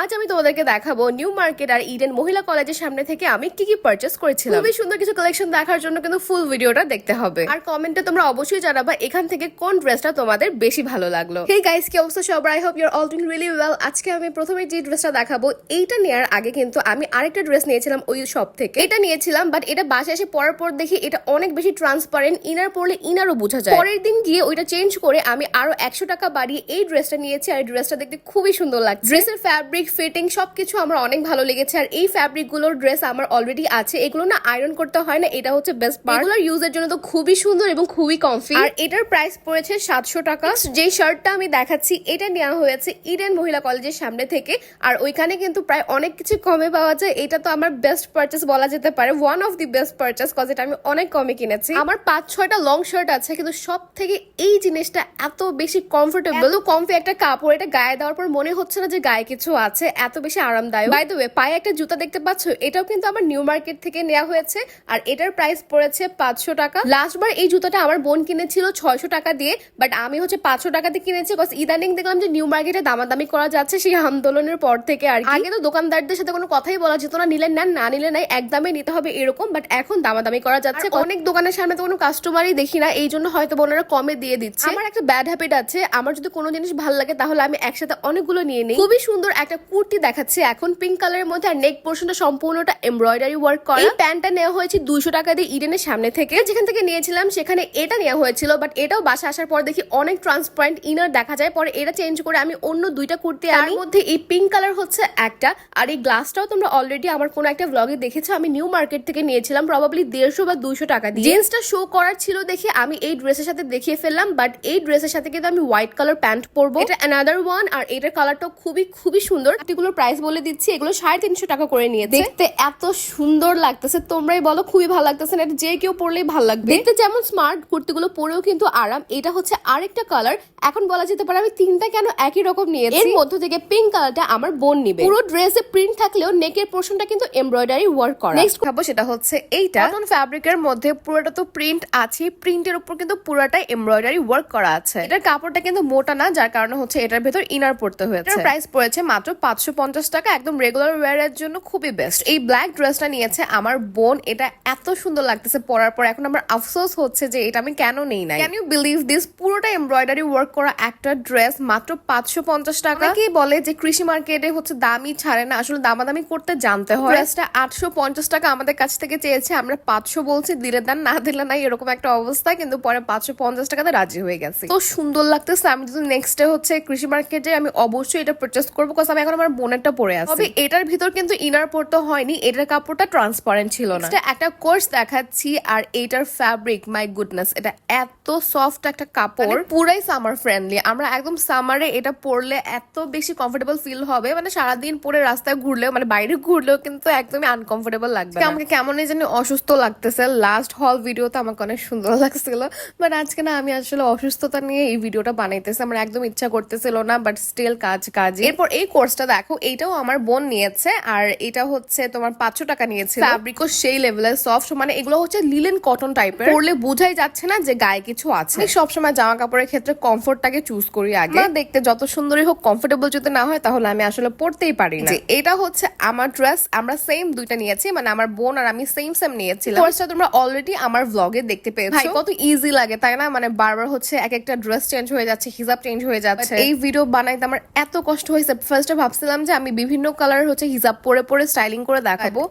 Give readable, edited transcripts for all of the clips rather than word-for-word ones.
আজ আমি তোমাদেরকে দেখাবো নিউ মার্কেট আর ইডেন মহিলা কলেজের সামনে থেকে আমি কি কি পারচেজ করেছিলাম। খুবই সুন্দর কিছু কালেকশন দেখার জন্য কিন্তু ফুল ভিডিওটা দেখতে হবে। আর কমেন্টে তোমরা অবশ্যই জানাবা এখান থেকে কোন ড্রেসটা তোমাদের বেশি ভালো লাগলো। হে গাইস, কি অবস্থা সবার? I hope you are all doing really well. আজকে আমি প্রথমে যে ড্রেসটা দেখাবো, এইটা নেওয়ার আগে কিন্তু আমি আরেকটা ড্রেস নিয়েছিলাম ওই শপ থেকে। এটা নিয়েছিলাম, বাট এটা বাসায় এসে পরার পর দেখি এটা অনেক বেশি ট্রান্সপারেন্ট, ইনার পরলে ইনারও বোঝা যায়। পরের দিন গিয়ে ওইটা চেঞ্জ করে আমি আরো 100 টাকা বাড়িয়ে এই ড্রেসটা নিয়েছি। আর ড্রেসটা দেখতে খুবই সুন্দর লাগছে। ড্রেসের ফ্যাব্রিক, ফিটিং সবকিছু আমার অনেক ভালো লেগেছে। আর এই ফ্যাব্রিক গুলোর ড্রেস আমার অলরেডি আছে, এগুলো না আয়রন করতে হয় না, এটা হচ্ছে বেস্ট পার্ট। রেগুলার ইউজের জন্য তো খুবই সুন্দর এবং খুবই কমফি। আর এটার প্রাইস পড়েছে 700 টাকা। যে শার্টটা আমি দেখাচ্ছি এটা নেওয়া হয়েছে ইডেন মহিলা কলেজের সামনে থেকে। আর ওইখানে কিন্তু প্রায় অনেক কিছু কমে পাওয়া যায়। এটা তো আমার বেস্ট পারচেস বলা যেতে পারে, one of the best purchase, cause এটা আমি অনেক কমে কিনেছি। আমার 5-6টা লং শার্ট আছে, কিন্তু সব থেকে এই জিনিসটা এত বেশি কমফোর্টেবল, কমফি একটা কাপড়। এটা গায়ে দেওয়ার পর মনে হচ্ছে না যে গায়ে কিছু আছে, এত বেশি আরামদায়ক। বাই দ্য ওয়ে, পায়ে একটা জুতা দেখতে পাচ্ছ, এটাও কিন্তু আমার নিউ মার্কেট থেকে নেওয়া হয়েছে। আর এটার প্রাইস পড়েছে 500 টাকা। লাস্টবার এই জুতাটা আমার বোন কিনেছিল 600 টাকা দিয়ে, বাট আমি হচ্ছে 500 টাকা দিয়ে কিনেছি। বাস ইদানিং দেখলাম যে নিউ মার্কেটে দামাদামি করা যাচ্ছে সেই আন্দোলনের পর থেকে। আর আগে তো দোকানদারদের সাথে কোনো কথাই বলা যেত না, নিলে নেন, না নিলে নাই, একদমই নিতে হবে এরকম। বাট এখন দামাদামি করা যাচ্ছে। অনেক দোকানের সামনে তো কোনো কাস্টমারই দেখি না, এই জন্য হয়তো বোনেরা কমে দিয়ে দিচ্ছে। আমার একটা ব্যাড হ্যাবিট আছে, আমার যদি কোনো জিনিস ভালো লাগে তাহলে আমি একসাথে অনেকগুলো নিয়ে নিই। খুবই সুন্দর একটা কুর্তি দেখাচ্ছে এখন পিঙ্ক কালারের মধ্যে, আর নেক পোর্শনটা সম্পূর্ণটা এমব্রয়ডারি ওয়ার্ক করা। এই প্যান্টটা নেওয়া হয়েছে 200 টাকা দিয়ে ইডেনের সামনে থেকে। যেখান থেকে নিয়েছিলাম সেখানে এটা নেওয়া হয়েছিল, বাট এটাও বাসা আসার পর দেখি অনেক ট্রান্সপারেন্ট ইনার দেখা যায়। পরে এটা চেঞ্জ করে আমি অন্য 2টা কুর্তি আনি। তার মধ্যে এই পিঙ্ক কালার হচ্ছে একটা, আর এই গ্লাসটাও তোমরা অলরেডি আমার কোনো একটা ব্লগে দেখেছো। আমি নিউ মার্কেট থেকে নিয়েছিলাম প্রবাবলি 150 বা 200 টাকা দিয়ে। জিন্সটা শো করার ছিল দেখে আমি এই ড্রেসের সাথে দেখিয়ে ফেললাম, বাট এই ড্রেসের সাথে কিন্তু আমি হোয়াইট কালার প্যান্ট পরবো। এটা অ্যানাদার ওয়ান। আর এটার কালারটাও খুবই খুবই সুন্দর। এগুলোর প্রাইস বলে দিচ্ছি, এগুলো 350 টাকা করে নিয়েছে। দেখতে এত সুন্দর লাগতেছে, তোমরাই বলো খুবই ভালো লাগতেছে না? এটা যে কেউ পরলেই ভালো লাগবে। দেখতে যেমন স্মার্ট, কুর্তিগুলো পরেও কিন্তু আরাম। এটা হচ্ছে আরেকটা কালার। এখন বলা যেতে পারে আমি 3টা কেন একই রকম নিয়েছি। এর মধ্য থেকে পিঙ্ক কালারটা আমার বোন নিবে। পুরো ড্রেসে প্রিন্ট থাকলেও নেকের পোর্শনটা কিন্তু এমব্রয়ডারি ওয়ার্ক করা। নেক্সট খাবো সেটা হচ্ছে এইটা কটন ফ্যাব্রিকের মধ্যে, পুরোটা তো প্রিন্ট আছে, প্রিন্টের উপর কিন্তু পুরোটাই এমব্রয়ডারি ওয়ার্ক করা আছে। এটার কাপড়টা কিন্তু মোটা না, যার কারণে হচ্ছে এটার ভেতর ইনার পড়তে হয়েছে। এটার প্রাইস পড়েছে মাত্র 550 টাকা, একদম রেগুলার ওয়্যার এর জন্য খুবই বেস্ট। এই ব্ল্যাক ড্রেসটা নিয়েছে আমার বোন, এটা এত সুন্দর লাগতেছে পরার পর। এখন আমার আফসোস হচ্ছে যে এটা আমি কেন নেই নাই। Can you believe this? পুরোটা এমব্রয়ডারি ওয়ার্ক করা একটা ড্রেস মাত্র 550 টাকা। কি বলে যে কৃষি মার্কেটে হচ্ছে দামই ছাড়ে না, আসলে দামাদামি করতে জানতে হয়। ড্রেসটা 850 টাকা আমাদের কাছ থেকে চেয়েছে, আমরা 500 বলছি, দিলে দেন না দিলে নাই, এরকম একটা অবস্থা। কিন্তু পরে 550 টাকাতে রাজি হয়ে গেছে। তো সুন্দর লাগতেছে। আমি যদি নেক্সট ডে হচ্ছে কৃষি মার্কেটে, আমি অবশ্যই এটা পারচেস করবো, কারণ আমি এখন আমার বোনেরটা পরে আছি। তবে এটার ভিতর কিন্তু ইনার পড়তে হয়নি, এটার কাপড়টা ট্রান্সপারেন্ট ছিল না। একটা কোর্স দেখাচ্ছি, আর এইটার ফ্যাব্রিক, মাই গুডনেস, এটা এত সফট একটা কাপড়, পুরাই সামার ফ্রেন্ডলি। আমরা একদম সামারে এটা পরলে এত বেশি কমফোর্টেবল ফিল হবে, মানে সারাদিন পরে রাস্তায় ঘুরলেও, মানে বাইরে ঘুরলেও কিন্তু একদমই আনকমফোর্টেবল লাগবে। আমাকে কেমনই জানি অসুস্থ লাগতেছে। লাস্ট হল ভিডিওতে আমাকে অনেক সুন্দর লাগছিল, বাট আজকে না আমি আসলে অসুস্থতা নিয়ে এই ভিডিওটা বানাইতেছি, আমার একদম ইচ্ছা করতেছিল না, বাট স্টিল কাজ। এরপর এই কোর্সটা দেখো, এইটাও আমার বোন নিয়েছে, আর এটা হচ্ছে তোমার 500 টাকা নিয়েছে। ফ্যাব্রিকও সেই লেভেলের সফট, মানে এগুলো হচ্ছে লিলেন কটন টাইপের, পরলে বোঝাই যাচ্ছে না যে গায়ে কিছু আছে। সবসময় জামা কাপড়ের ক্ষেত্রে কমফোর্টটাকে চুজ করি আগে। দেখতে যত সুন্দরই হোক, কমফোর্টেবল যদি না হয় তাহলে আমি আসলে পরতেই পারি না। এটা হচ্ছে আমার ড্রেস, আমরা সেম 2টা নিয়েছি, মানে আমার বোন আর আমি সেম নিয়েছিলাম। কোর্সটা তোমরা অলরেডি আমার ব্লগে দেখতে পেয়েছো। ভাই কত ইজি লাগে তাই না? মানে বারবার হচ্ছে এক একটা ড্রেস চেঞ্জ হয়ে যাচ্ছে, হিজাব চেঞ্জ হয়ে যাচ্ছে। এই ভিডিও বানাইতে আমার এত কষ্ট হয়েছে। ফার্স্টে ভাবছিলাম যে আমি বিভিন্ন কালার হচ্ছে হিজাব পরে স্টাইলিং করে দেখাবো,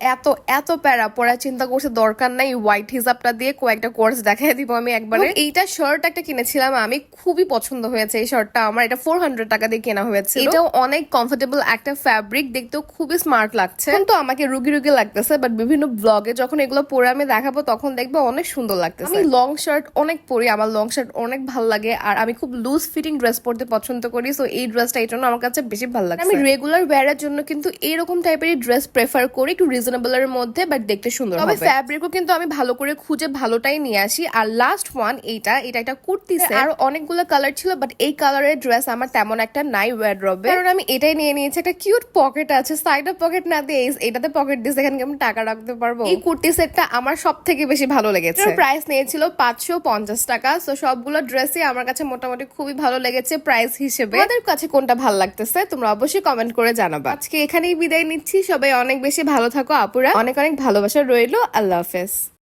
এত প্যারা পড়া চিন্তা করছে দরকার নাই, হোয়াইট হিজাবটা দিয়ে কয়েকটা কোর্স দেখাই দিব আমি একবারে। এইটা শার্ট একটা কিনেছিলাম আমি, খুবই পছন্দ হয়েছে এই শার্টটা আমার। এটা 400 টাকা দিয়ে কেনা হয়েছে। এটাও অনেক কমফোর্টেবল একটা ফ্যাব্রিক, দেখতেও খুবই স্মার্ট লাগছে। কিন্তু আমাকে রুগী লাগতেছে, বাট বিভিন্ন ব্লগে যখন এগুলো পরে আমি দেখাবো তখন দেখবো অনেক সুন্দর লাগতেছে। আমি লং শার্ট অনেক পরি, আমার লং শার্ট অনেক ভালো লাগে, আর আমি খুব লুজ ফিটিং ড্রেস পরতে পছন্দ করি। সো এই ড্রেসটা এই জন্য আমার কাছে বেশি ভালো লাগে। আমি রেগুলার ওয়্যারের জন্য কিন্তু এরকম টাইপের ড্রেস প্রেফার করি, একটু রিজনেবল এর মধ্যে, বাট দেখতে সুন্দর হবে। ফ্যাব্রিকও কিন্তু আমি ভালো করে খুঁজে ভালোটাই নিয়ে আসি। আর লাস্ট ওয়ান এটা একটা কুর্তি সেট, আর অনেকগুলো কালার ছিল, বাট এই কালারের ড্রেস আমার তেমন একটা নাই ওয়ারড্রবে, কারণ আমি এটাই নিয়ে নিয়েছি। একটা কিউট পকেট আছে, সাইডে পকেট না দিয়ে এটাতে পকেট দিয়ে এখানে আমি টাকা রাখতে পারবো। এই কুর্তি সেটটা আমার সব থেকে বেশি ভালো লেগেছে। প্রাইস নিয়েছিল 550 টাকা। সো সবগুলো ড্রেসই আমার কাছে মোটামুটি খুবই ভালো লেগেছে প্রাইস হিসেবে। তোমাদের কাছে কোনটা ভালো লাগতেছে তোমরা অবশ্যই কমেন্ট কমেন্ট করে জানাবা। আজকে এখানেই বিদায় নিচ্ছি, সবাই অনেক বেশি ভালো থাকো আপুরা, অনেক অনেক ভালোবাসা রইলো। আল্লাহ হাফেজ।